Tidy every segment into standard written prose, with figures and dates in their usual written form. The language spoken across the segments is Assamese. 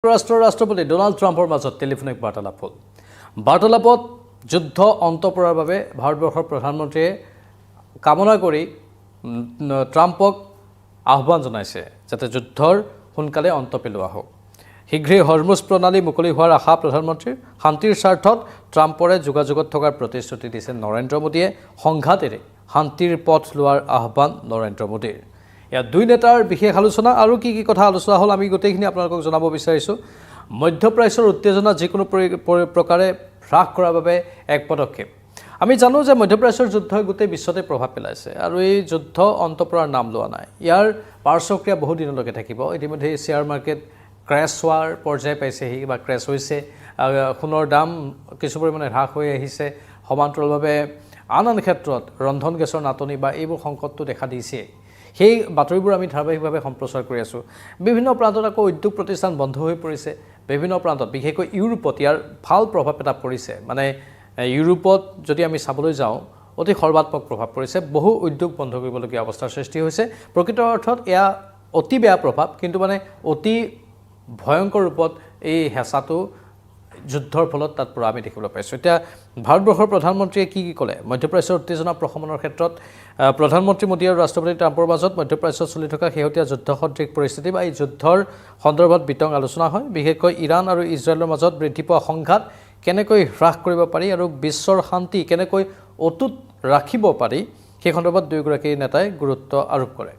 যুক্তৰাষ্ট্ৰৰ ৰাষ্ট্ৰপতি ডোনাল্ড ট্ৰাম্পৰ মাজত টেলিফোনিক বাৰ্তালাপ হ'ল। বাৰ্তালাপত যুদ্ধ অন্ত পৰাৰ বাবে ভাৰতবৰ্ষৰ প্ৰধানমন্ত্ৰীয়ে কামনা কৰি ট্ৰাম্পক আহ্বান জনাইছে যাতে যুদ্ধৰ সোনকালে অন্ত পেলোৱা হওক। শীঘ্ৰেই হৰমুজ প্ৰণালী মুকলি হোৱাৰ আশা প্ৰধানমন্ত্ৰীৰ। শান্তিৰ স্বাৰ্থত ট্ৰাম্পৰে যোগাযোগত থকাৰ প্ৰতিশ্ৰুতি দিছে নৰেন্দ্ৰ মোদীয়ে। সংঘাতেৰে শান্তিৰ পথ লোৱাৰ আহ্বান নৰেন্দ্ৰ মোদীৰ। ইয়াত দুই নেতাৰ বিশেষ আলোচনা আৰু কি কথা আলোচনা হ'ল আমি গোটেইখিনি আপোনালোকক জনাব বিচাৰিছোঁ। মধ্যপ্ৰাচ্যৰ উত্তেজনা যিকোনো প্ৰকাৰে হ্ৰাস কৰাৰ বাবে এক পদক্ষেপ। আমি জানো যে মধ্যপ্ৰাচ্যৰ যুদ্ধই গোটেই বিশ্বতে প্ৰভাৱ পেলাইছে আৰু এই যুদ্ধ অন্ত পৰাৰ নাম লোৱা নাই। ইয়াৰ পাৰ্শ্বক্ৰিয়া বহু দিনলৈকে থাকিব। ইতিমধ্যে শ্বেয়াৰ মাৰ্কেট ক্ৰেছ হোৱাৰ পৰ্যায় পাইছেহি বা ক্ৰেছ হৈছে। সোণৰ দাম কিছু পৰিমাণে হ্ৰাস হৈ আহিছে। সমান্তৰালভাৱে আন ক্ষেত্ৰত ৰন্ধন গেছৰ নাটনি বা এইবোৰ সংকটটো দেখা দিছে। সেই বাতৰিবোৰ আমি ধাৰাবাহিকভাৱে সম্প্ৰচাৰ কৰি আছোঁ। বিভিন্ন প্ৰান্তত আকৌ উদ্যোগ প্ৰতিষ্ঠান বন্ধ হৈ পৰিছে। বিভিন্ন প্ৰান্তত বিশেষকৈ ইউৰোপত ইয়াৰ ভাল প্ৰভাৱ এটা পৰিছে। মানে ইউৰোপত যদি আমি চাবলৈ যাওঁ অতি সৰ্বাত্মক প্ৰভাৱ পৰিছে। বহু উদ্যোগ বন্ধ কৰিবলগীয়া অৱস্থাৰ সৃষ্টি হৈছে। প্ৰকৃত অৰ্থত এয়া অতি বেয়া প্ৰভাৱ, কিন্তু মানে অতি ভয়ংকৰ ৰূপত এই হেঁচাটো যুদ্ধৰ ফলত তাত পৰা আমি দেখিবলৈ পাইছোঁ। এতিয়া ভাৰতবৰ্ষৰ প্ৰধানমন্ত্ৰীয়ে কি ক'লে মধ্যপ্ৰাচ্যৰ উত্তেজনা প্ৰশমনৰ ক্ষেত্ৰত। প্ৰধানমন্ত্ৰী মোদী আৰু ৰাষ্ট্ৰপতি ট্ৰাম্পৰ মাজত মধ্যপ্ৰাচ্যত চলি থকা শেহতীয়া যুদ্ধসদৃশ পৰিস্থিতি বা এই যুদ্ধৰ সন্দৰ্ভত বিতং আলোচনা হয়। বিশেষকৈ ইৰাণ আৰু ইজৰাইলৰ মাজত বৃদ্ধি পোৱা সংঘাত কেনেকৈ হ্ৰাস কৰিব পাৰি আৰু বিশ্বৰ শান্তি কেনেকৈ অটুট ৰাখিব পাৰি সেই সন্দৰ্ভত দুয়োগৰাকী নেতাই গুৰুত্ব আৰোপ কৰে।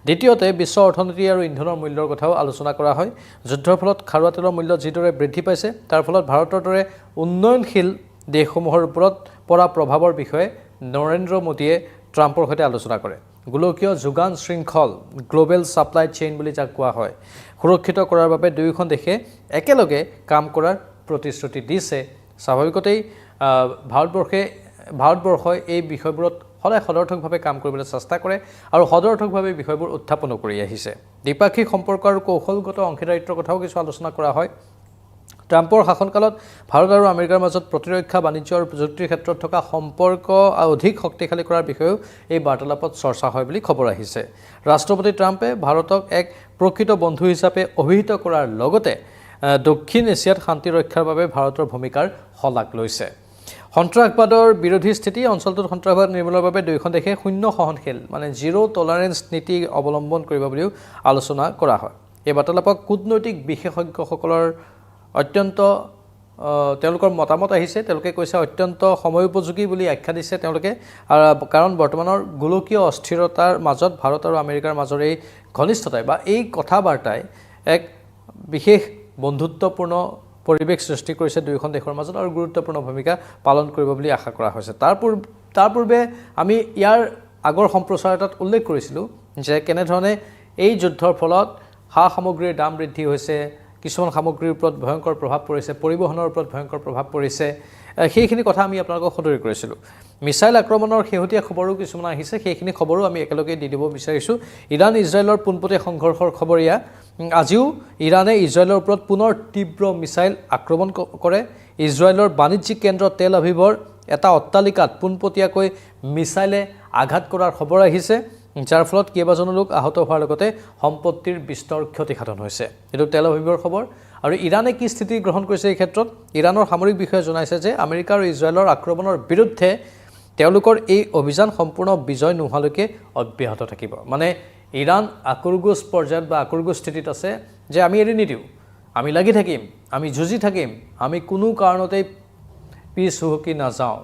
দ্বিতীয়তে বিশ্ব অৰ্থনীতি আৰু ইন্ধনৰ মূল্যৰ কথাও আলোচনা কৰা হয়। যুদ্ধৰ ফলত খাৰুৱা তেলৰ মূল্য যিদৰে বৃদ্ধি পাইছে তাৰ ফলত ভাৰতৰ দৰে উন্নয়নশীল দেশসমূহৰ ওপৰত পৰা প্ৰভাৱৰ বিষয়ে নৰেন্দ্ৰ মোদীয়ে ট্ৰাম্পৰ সৈতে আলোচনা কৰে। গোলকীয় যোগান শৃংখল গ্ল'বেল ছাপ্লাই চেইন বুলি যাক কোৱা হয় সুৰক্ষিত কৰাৰ বাবে দুয়োখন দেশে একেলগে কাম কৰাৰ প্ৰতিশ্ৰুতি দিছে। স্বাভাৱিকতেই ভাৰতবৰ্ষই এই বিষয়বোৰত সদায় সদৰ্থকভাৱে কাম কৰিবলৈ চেষ্টা কৰে আৰু সদৰ্থকভাৱে বিষয়বোৰ উত্থাপনো কৰি আহিছে। দ্বিপাক্ষিক সম্পৰ্ক আৰু কৌশলগত অংশীদাৰিত্বৰ কথাও কিছু আলোচনা কৰা হয়। ট্ৰাম্পৰ শাসনকালত ভাৰত আৰু আমেৰিকাৰ মাজত প্ৰতিৰক্ষা বাণিজ্য আৰু প্ৰযুক্তিৰ ক্ষেত্ৰত থকা সম্পৰ্ক অধিক শক্তিশালী কৰাৰ বিষয়েও এই বাৰ্তালাপত চৰ্চা হয় বুলি খবৰ আহিছে। ৰাষ্ট্ৰপতি ট্ৰাম্পে ভাৰতক এক প্ৰকৃত বন্ধু হিচাপে অভিহিত কৰাৰ লগতে দক্ষিণ এছিয়াত শান্তি ৰক্ষাৰ বাবে ভাৰতৰ ভূমিকাৰ শলাগ লৈছে। সন্ত্ৰাসবাদৰ বিৰোধী স্থিতি অঞ্চলটোত সন্ত্ৰাসবাদ নিৰ্মূলৰ বাবে দুয়োখন দেশে শূন্য সহনশীল মানে জিৰ' টলাৰেঞ্চ নীতি অৱলম্বন কৰিব বুলিও আলোচনা কৰা হয়। এই বাৰ্তালাপক কূটনৈতিক বিশেষজ্ঞসকলৰ তেওঁলোকৰ মতামত আহিছে। তেওঁলোকে কৈছে অত্যন্ত সময়োপযোগী বুলি আখ্যা দিছে তেওঁলোকে। কাৰণ বৰ্তমানৰ গোলকীয় অস্থিৰতাৰ মাজত ভাৰত আৰু আমেৰিকাৰ মাজৰ এই ঘনিষ্ঠতাই বা এই কথা বাৰ্তাই এক বিশেষ বন্ধুত্বপূৰ্ণ পৰিৱেশ সৃষ্টি কৰিছে দুয়োখন দেশৰ মাজত আৰু গুৰুত্বপূৰ্ণ ভূমিকা পালন কৰিব বুলি আশা কৰা হৈছে। তাৰ পূৰ্বে আমি ইয়াৰ আগৰ সম্প্ৰচাৰ এটাত উল্লেখ কৰিছিলোঁ যে কেনেধৰণে এই যুদ্ধৰ ফলত সা সামগ্ৰীৰ দাম বৃদ্ধি হৈছে, কিছুমান সামগ্ৰীৰ ওপৰত ভয়ংকৰ প্ৰভাৱ পৰিছে, পৰিবহণৰ ওপৰত ভয়ংকৰ প্ৰভাৱ পৰিছে। সেইখিনি কথা আমি আপোনালোকক সদৰি কৰিছিলোঁ। মিছাইল আক্ৰমণৰ শেহতীয়া খবৰো কিছুমান আহিছে, সেইখিনি খবৰো আমি একেলগে দি দিব বিচাৰিছোঁ। ইৰাণ ইজৰাইলৰ পোনপটীয়া সংঘৰ্ষৰ খবৰ এয়া। আজিও ইৰাণে ইজৰাইলৰ ওপৰত পুনৰ তীব্ৰ মিছাইল আক্ৰমণ কৰে। ইজৰাইলৰ বাণিজ্যিক কেন্দ্ৰ তেল আভিভৰ এটা অট্টালিকাত পোনপটীয়াকৈ মিছাইলে আঘাত কৰাৰ খবৰ আহিছে, যাৰ ফলত কেইবাজনো লোক আহত হোৱাৰ লগতে সম্পত্তিৰ বিস্তৰ ক্ষতিসাধন হৈছে। এইটো তেল আভিভৰ খবৰ। আৰু ইৰাণে কি স্থিতি গ্ৰহণ কৰিছে এই ক্ষেত্ৰত ইৰাণৰ সামৰিক বিষয়াই জনাইছে যে আমেৰিকা আৰু ইজৰাইলৰ আক্ৰমণৰ বিৰুদ্ধে তেওঁলোকৰ এই অভিযান সম্পূৰ্ণ বিজয় নোহোৱালৈকে অব্যাহত থাকিব। মানে ইৰাণ আক্ৰগোজ পৰ্যায়ত বা আক্ৰগোজ স্থিতিত আছে যে আমি এৰি নিদিওঁ, আমি লাগি থাকিম, আমি যুঁজি থাকিম, আমি কোনো কাৰণতেই পিছ হুহকি নাযাওঁ।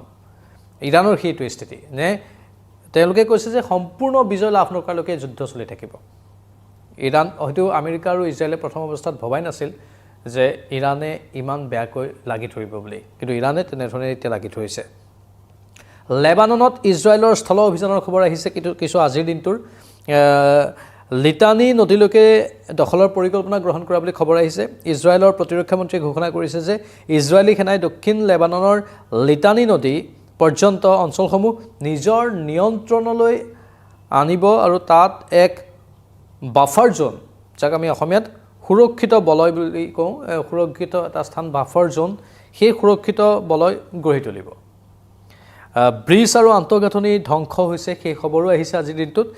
ইৰাণৰ সেইটো স্থিতি নে তেওঁলোকে কৈছে যে সম্পূৰ্ণ বিজয় লাভ নকৰালৈকে যুদ্ধ চলি থাকিব। ইৰাণ হয়তো আমেৰিকা আৰু ইজৰাইলে প্ৰথম অৱস্থাত ভবাই নাছিল যে ইৰাণে ইমান বেয়াকৈ লাগি ধৰিব বুলি, কিন্তু ইৰাণে তেনেধৰণে এতিয়া লাগি ধৰিছে। লেবাননত ইজৰাইলৰ স্থল অভিযানৰ খবৰ আহিছে কিছু আজিৰ দিনটোৰ। লিটানী নদীলৈকে দখলৰ পৰিকল্পনা গ্ৰহণ কৰা বুলি খবৰ আহিছে। ইজৰাইলৰ প্ৰতিৰক্ষা মন্ত্ৰীয়ে ঘোষণা কৰিছে যে ইজৰাইলী সেনাই দক্ষিণ লেবাননৰ লিটানী নদী পৰ্যন্ত অঞ্চলসমূহ নিজৰ নিয়ন্ত্ৰণলৈ আনিব আৰু তাত এক বাফাৰ জোন, যাক আমি অসমীয়াত সুৰক্ষিত বলয় বুলি কওঁ, সুৰক্ষিত এটা স্থান বাফাৰ জোন, সেই সুৰক্ষিত বলয় গঢ়ি তুলিব। ব্ৰিজ আৰু আন্তঃগাঁথনি ধ্বংস হৈছে সেই খবৰো আহিছে আজিৰ দিনটোত।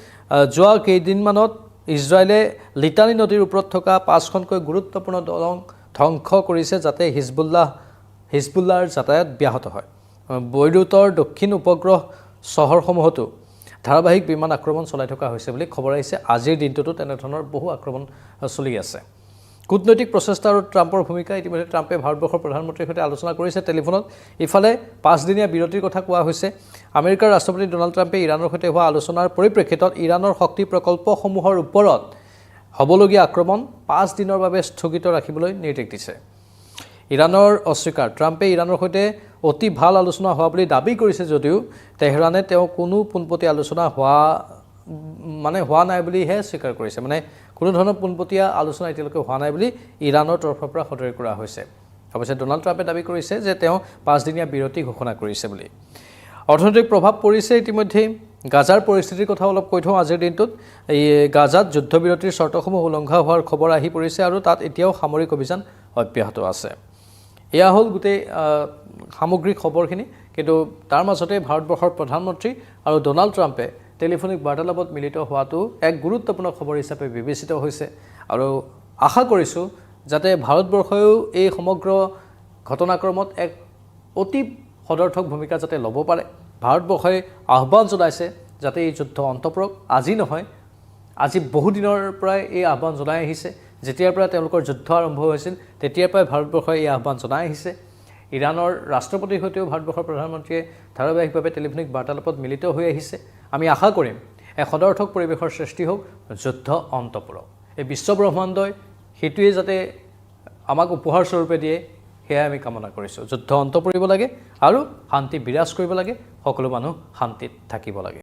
যোৱা কেইদিনমানত ইজৰাইলে লিটানী নদীৰ ওপৰত থকা 5খনকৈ গুৰুত্বপূৰ্ণ দলং ধ্বংস কৰিছে যাতে হিজবুল্লাহৰ যাতায়াত ব্যাহত হয়। বৈৰুতৰ দক্ষিণ উপগ্ৰহ চহৰসমূহতো ধাৰাবাহিক বিমান আক্ৰমণ চলাই থকা হৈছে বুলি খবৰ আহিছে। আজিৰ দিনটোতো তেনেধৰণৰ বহু আক্ৰমণ চলি আছে। কূটনৈতিক প্ৰচেষ্টা আৰু ট্ৰাম্পৰ ভূমিকা ইতিমধ্যে ট্ৰাম্পে ভাৰতবৰ্ষৰ প্ৰধানমন্ত্ৰীৰ সৈতে আলোচনা কৰিছে টেলিফোনত। ইফালে 5 দিনীয়া বিৰতিৰ কথা কোৱা হৈছে। আমেৰিকাৰ ৰাষ্ট্ৰপতি ডোনাল্ড ট্ৰাম্পে ইৰাণৰ সৈতে হোৱা আলোচনাৰ পৰিপ্ৰেক্ষিতত ইৰাণৰ শক্তি প্ৰকল্পসমূহৰ ওপৰত হ'বলগীয়া আক্ৰমণ 5 দিনৰ বাবে স্থগিত ৰাখিবলৈ নিৰ্দেশ দিছে। ইৰাণৰ অস্বীকাৰ। ট্ৰাম্পে ইৰাণৰ সৈতে অতি ভাল আলোচনা হোৱা বুলি দাবী কৰিছে যদিও তেহৰানে তেওঁ কোনো পোনপটীয়া আলোচনা হোৱা নাই বুলিহে স্বীকাৰ কৰিছে। কোনো ধৰণৰ পোনপটীয়া আলোচনা এতিয়ালৈকে হোৱা নাই বুলি ইৰাণৰ তৰফৰ পৰা সদৰি কৰা হৈছে। অৱশ্যে ডোনাল্ড ট্ৰাম্পে দাবী কৰিছে যে তেওঁ 5 দিনীয়া বিৰতি ঘোষণা কৰিছে বুলি। অৰ্থনৈতিক প্ৰভাৱ পৰিছে ইতিমধ্যে। গাজাৰ পৰিস্থিতিৰ কথা অলপ কৈ থওঁ আজিৰ দিনটোত। এই গাজাত যুদ্ধবিৰতিৰ চৰ্তসমূহ উলংঘা হোৱাৰ খবৰ আহি পৰিছে আৰু তাত এতিয়াও সামৰিক অভিযান অব্যাহত আছে। এয়া হ'ল গোটেই সামগ্ৰিক খবৰখিনি। কিন্তু তাৰ মাজতে ভাৰতবৰ্ষৰ প্ৰধানমন্ত্ৰী আৰু ডোনাল্ড ট্ৰাম্পে টেলিফোনিক বাৰ্তালাপত মিলিত হোৱাটো এক গুৰুত্বপূৰ্ণ খবৰ হিচাপে বিবেচিত হৈছে আৰু আশা কৰিছোঁ যাতে ভাৰতবৰ্ষইও এই সমগ্ৰ ঘটনাক্ৰমত এক অতি সদৰ্থক ভূমিকা যাতে ল'ব পাৰে। ভাৰতবৰ্ষই আহ্বান জনাইছে যাতে এই যুদ্ধ অন্ত পৰক। আজি নহয়, আজি বহুদিনৰ পৰাই এই আহ্বান জনাই আহিছে। যেতিয়াৰ পৰা তেওঁলোকৰ যুদ্ধ আৰম্ভ হৈছিল তেতিয়াৰ পৰাই ভাৰতবৰ্ষই এই আহ্বান জনাই আহিছে। ইৰাণৰ ৰাষ্ট্ৰপতিৰ সৈতেও ভাৰতবৰ্ষৰ প্ৰধানমন্ত্ৰীয়ে ধাৰাবাহিকভাৱে টেলিফোনিক বাৰ্তালাপত মিলিত হৈ আহিছে। আমি আশা কৰিম এক সদৰ্থক পৰিৱেশৰ সৃষ্টি হওক, যুদ্ধ অন্ত পৰক। এই বিশ্বব্ৰহ্মাণ্ডই সেইটোৱে যাতে আমাক উপহাৰ স্বৰূপে দিয়ে সেয়াই আমি কামনা কৰিছোঁ। যুদ্ধ অন্ত পৰিব লাগে আৰু শান্তি বিৰাজ কৰিব লাগে। সকলো মানুহ শান্তিত থাকিব লাগে।